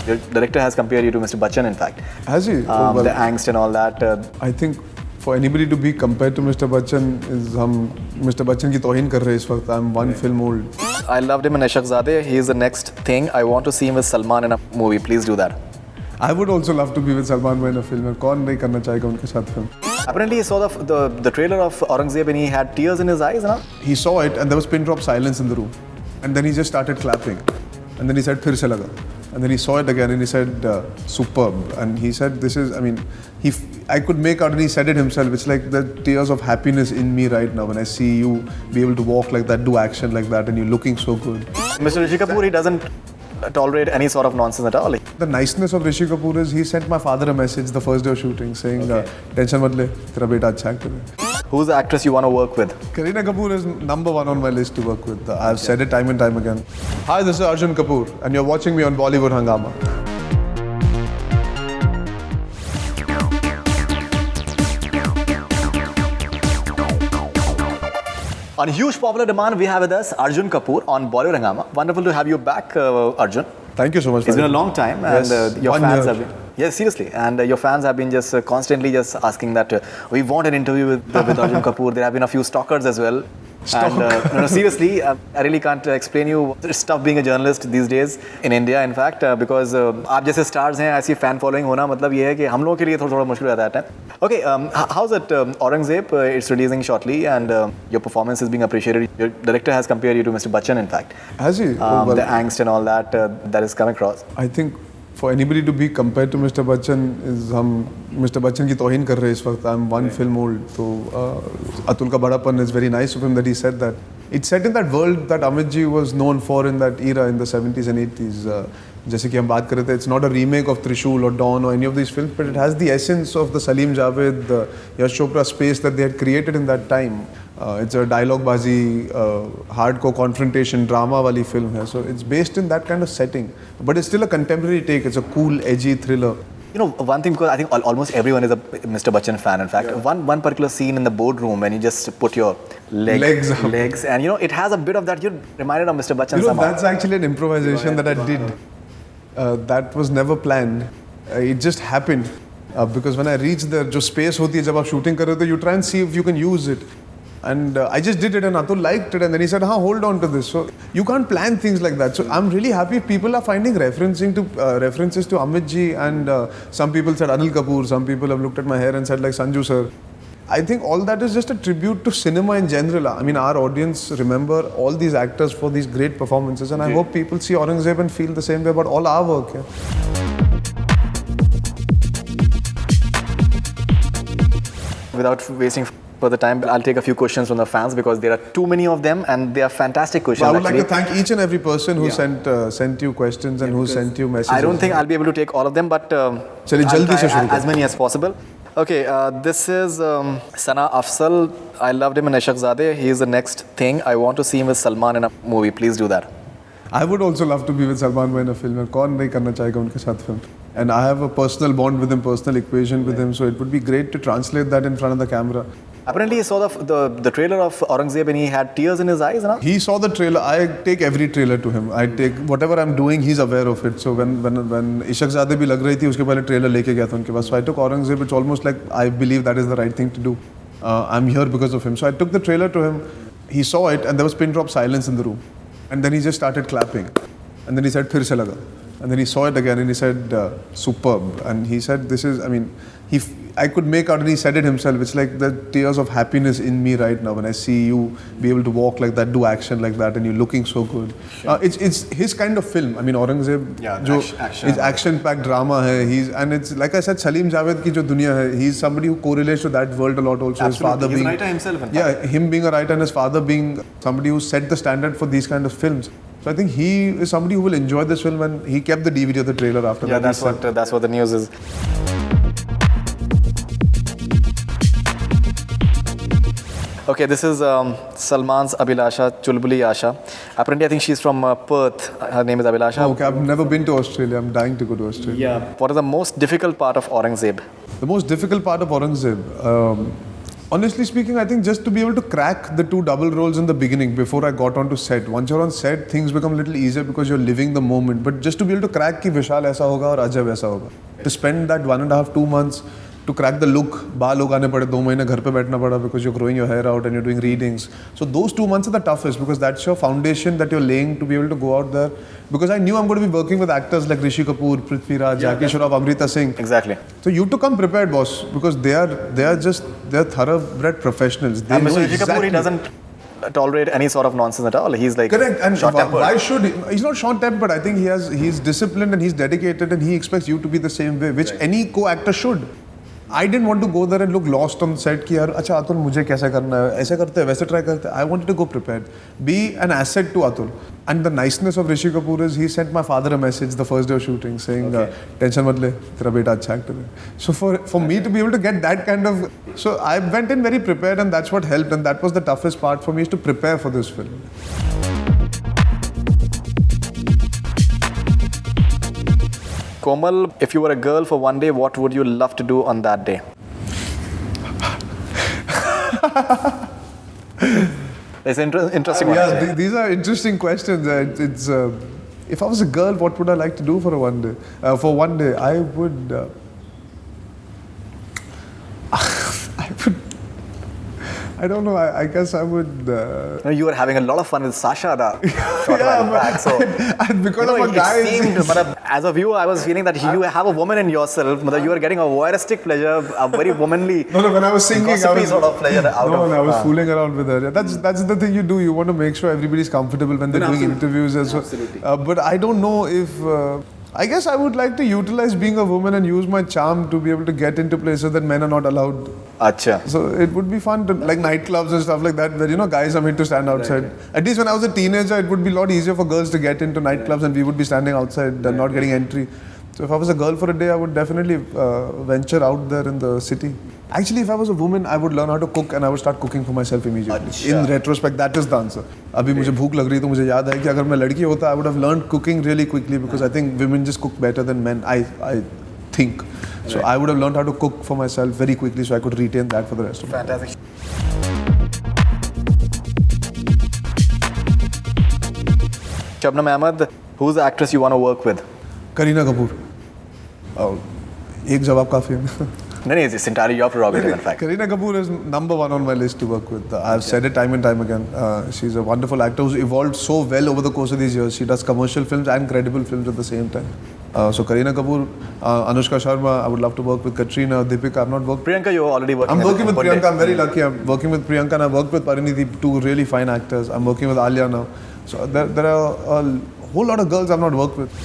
Your director has compared you to Mr. Bachchan, in fact. Has he? The angst and all that. I think for anybody to be compared to Mr. Bachchan is हम Mr. Bachchan की तौहीन कर रहे हैं इस वक्त. I'm one film old. I loved him in Ishaqzade. He is the next thing. I want to see him with Salman in a movie. Please do that. I would also love to be with Salman in a film. कौन नहीं करना चाहेगा उनके साथ film? Apparently, he saw the trailer of Aurangzeb and he had tears in his eyes, no? He saw it and there was pin drop silence in the room, and then he just started clapping, and then he said फिर से लगा, and then he saw it again and he said superb, and he said this is, I mean, I could make out, and he said it himself, it's like the tears of happiness in me right now when I see you be able to walk like that, do action like that, and you're looking so good. Mr. Rishi Kapoor, he doesn't tolerate any sort of nonsense at all. The niceness of Rishi Kapoor is he sent my father a message the first day of shooting saying tension मत ले, तेरा बेटा अच्छा actor है. Who's the actress you want to work with? Kareena Kapoor is number one on my list to work with. I've said it time and time again. Hi, this is Arjun Kapoor and you're watching me on Bollywood Hungama. On huge popular demand, we have with us Arjun Kapoor on Bollywood Hungama. Wonderful to have you back, Arjun. Thank you so much. It's been a long time, and Yes, your 1 fans year. have been. Yes, seriously, and your fans have been just constantly just asking that we want an interview with Arjun Kapoor. There have been a few stalkers as well. Stalk. And no, seriously, I really can't explain you. It's tough being a journalist these days in India, in fact, because आप जैसे stars हैं, ऐसी fan following होना मतलब ये है कि हम लोगों के लिए थोड़ा मुश्किल रहता है. Okay, how's it, Aurangzeb? It's releasing shortly, and your performance is being appreciated. Your director has compared you to Mr. Bachchan, in fact. Has he? The angst and all that that has come across. I think for anybody to be compared to Mr. Bachchan is हम Mr. Bachchan की तौहीन कर रहे हैं इस वक्त. I'm one film old. So Atul का बड़ापन is very nice of him that he said that. It's set in that world that Amit ji was known for in that era in the 70s and 80s. जैसे कि हम बात कर रहे थे, it's not a remake of Trishul or Dawn or any of these films, but it has the essence of the Salim Javed, Yash Chopra space that they had created in that time. It's a dialogue bazi, hardcore confrontation, drama wali film hai. So it's based in that kind of setting, but it's still a contemporary take. It's a cool, edgy thriller. You know, one thing, because I think almost everyone is a Mr. Bachchan fan. In fact, one particular scene in the boardroom when you just put your legs, and you know, it has a bit of that. You're reminded of Mr. Bachchan. You know, somehow. that's actually an improvisation that I did. That was never planned. It just happened because when I reached there, जो space होती है जब आप shooting कर रहे हो, you try and see if you can use it. And I just did it, and Atul liked it, and then he said, hold on to this. So you can't plan things like that. So I'm really happy people are finding references to Amit ji, and some people said Anil Kapoor, some people have looked at my hair and said like Sanju sir. I think all that is just a tribute to cinema in general. I mean, our audience remember all these actors for these great performances, and I hope people see Aurangzeb and feel the same way about all our work. Yeah. Without wasting further time, I'll take a few questions from the fans because there are too many of them and they are fantastic questions. Well, I would like to thank each and every person who sent you questions and who sent you messages. I don't think I'll be able to take all of them, but I'll jaldi se shuru try as many as possible. Okay, this is Sana Afzal. I loved him in Ishaqzade. He is the next thing. I want to see him with Salman in a movie. Please do that. I would also love to be with Salman in a film. कौन नहीं करना चाहेगा उनके साथ film? And I have a personal bond with him, personal equation with him. So it would be great to translate that in front of the camera. Apparently, he saw the trailer of Aurangzeb and he had tears in his eyes. No? He saw the trailer. I take every trailer to him. I take whatever I'm doing. He's aware of it. So when Ishaqzade भी लग रही थी, उसके पहले trailer लेके गया था उनके पास. So I took Aurangzeb. It's almost like I believe that is the right thing to do. I'm here because of him. So I took the trailer to him. He saw it, and there was pin drop silence in the room, and then he just started clapping, and then he said फिर से लगा. And then he saw it again and he said, superb. And he said, this is, I mean, I could make out, and he said it himself, it's like the tears of happiness in me right now when I see you be able to walk like that, do action like that, and you're looking so good. It's his kind of film. I mean, Aurangzeb, it's action-packed drama hai. And it's, like I said, Salim Javed ki jo dunya hai, he's somebody who correlates to that world a lot also. Absolutely. His father he's being, a writer himself, in fact. Yeah, him being a writer and his father being somebody who set the standard for these kind of films. So I think he is somebody who will enjoy this film, and he kept the DVD of the trailer after that. Yeah, that's what the news is. Okay, this is Salman's Abhilasha, Chulbuli Asha. Apparently, I think she's from Perth. Her name is Abhilasha. Okay, I've never been to Australia. I'm dying to go to Australia. Yeah. What is the most difficult part of Aurangzeb? The most difficult part of Aurangzeb? Honestly speaking, I think just to be able to crack the two double roles in the beginning before I got onto set. Once you're on set, things become a little easier because you're living the moment. But just to be able to crack कि विशाल ऐसा होगा और अजय वैसा होगा. To spend that 1.5, 2 months to crack the look, बाल उगाने पड़े, 2 महीने घर पे बैठना पड़ा because you're growing your hair out and you're doing readings. So those 2 months are the toughest because that's your foundation that you're laying to be able to go out there. Because I knew I'm going to be working with actors like Rishi Kapoor, Prithvi Raj, Jackie Shroff, Amrita Singh. Exactly. So you have to come prepared, boss, because they are thoroughbred professionals. They And know Mr. Rishi exactly. Kapoor, he doesn't tolerate any sort of nonsense at all. He's like Correct. And short-tempered. why should he? He's not short-tempered. I think he's disciplined and he's dedicated and he expects you to be the same way, which any co-actor should. I didn't want to go there and look lost on set कि यार अच्छा अतुल मुझे कैसे करना है ऐसे करते हैं वैसे ट्राई करते हैं. I wanted to go prepared, be an asset to Atul. And the niceness of Rishi Kapoor is he sent my father a message the first day of shooting saying tension मत ले तेरा बेटा अच्छा actor है. So for me to be able to get that kind of, so I went in very prepared and that's what helped, and that was the toughest part for me, is to prepare for this film. Komal, if you were a girl for one day, what would you love to do on that day? It's interesting one. Yeah, these are interesting questions. It's if I was a girl, what would I like to do for one day? For one day, I would. I would. I don't know. I guess I would. You were having a lot of fun with Sasha short while back. So and because of a guy. It seemed, as a viewer, I was feeling that you have a woman in yourself. You are getting a voyeuristic pleasure, a very womanly. No, when I was singing, I was sort of pleasure out of. I was fooling around with her. Yeah, that's the thing you do. You want to make sure everybody's comfortable when they're doing interviews as well. Absolutely. But I don't know if. I guess I would like to utilize being a woman and use my charm to be able to get into places that men are not allowed. Acha. So it would be fun to, like nightclubs and stuff like that, where guys are made to stand outside. Right. At least when I was a teenager, it would be a lot easier for girls to get into nightclubs and we would be standing outside and not getting entry. So if I was a girl for a day, I would definitely venture out there in the city. Actually, if I was a woman, I would learn how to cook and I would start cooking for myself immediately. Achha. In retrospect, that is the answer. अभी मुझे भूख लग रही तो मुझे याद है कि अगर मैं लड़की होता, I would have learned cooking really quickly because I think women just cook better than men. I think. So I would have learned how to cook for myself very quickly so I could retain that for the rest of my life. Fantastic. Shabnam Ahmed, who's the actress you want to work with? Kareena Kapoor. एक जवाब काफी है. No, it's entirely your prerogative, in fact. Kareena Kapoor is number one on my list to work with. I've said it time and time again. She's a wonderful actor who's evolved so well over the course of these years. She does commercial films and credible films at the same time. So Kareena Kapoor, Anushka Sharma, I would love to work with Katrina, Deepika. I've not worked. Priyanka, you're already working. I'm working with Priyanka. I'm very lucky. I'm working with Priyanka and I worked with Parinidhi, two really fine actors. I'm working with Alia now. So there are a whole lot of girls I've not worked with.